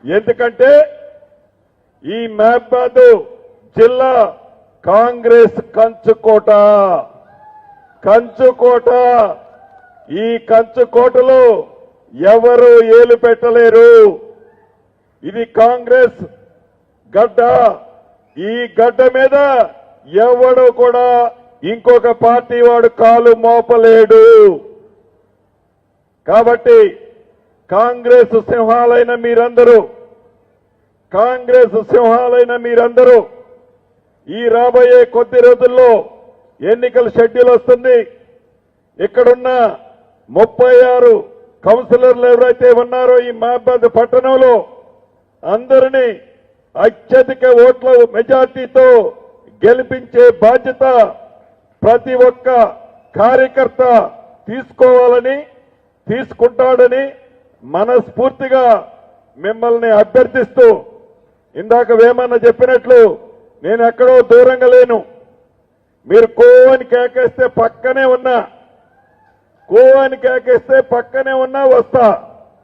ఎందుకంటే ఈ మహబాద్ జిల్లా కాంగ్రెస్ కంచుకోట. ఈ కంచుకోటలో ఎవరు ఏలు పెట్టలేరు. ఇది కాంగ్రెస్ గడ్డ. ఈ గడ్డ మీద ఎవడు కూడా ఇంకొక పార్టీ వాడు కాలు మోపలేడు. కాబట్టి కాంగ్రెస్ సింహాలైన మీరందరూ ఈ రాబోయే కొద్ది రోజుల్లో ఎన్నికల షెడ్యూల్ వస్తుంది. ఇక్కడున్న 36 కౌన్సిలర్లు ఎవరైతే ఉన్నారో ఈ మహబాద్ పట్టణంలో అందరినీ అత్యధిక ఓట్ల మెజార్టీతో గెలిపించే బాధ్యత ప్రతి ఒక్క కార్యకర్త తీసుకుంటాడని మనస్ఫూర్తిగా మిమ్మల్ని అభ్యర్థిస్తూ, ఇందాక వేమన్న చెప్పినట్లు నేను ఎక్కడో దూరంగా లేను. మీరు కోవని కేకేస్తే పక్కనే ఉన్నా వస్తా.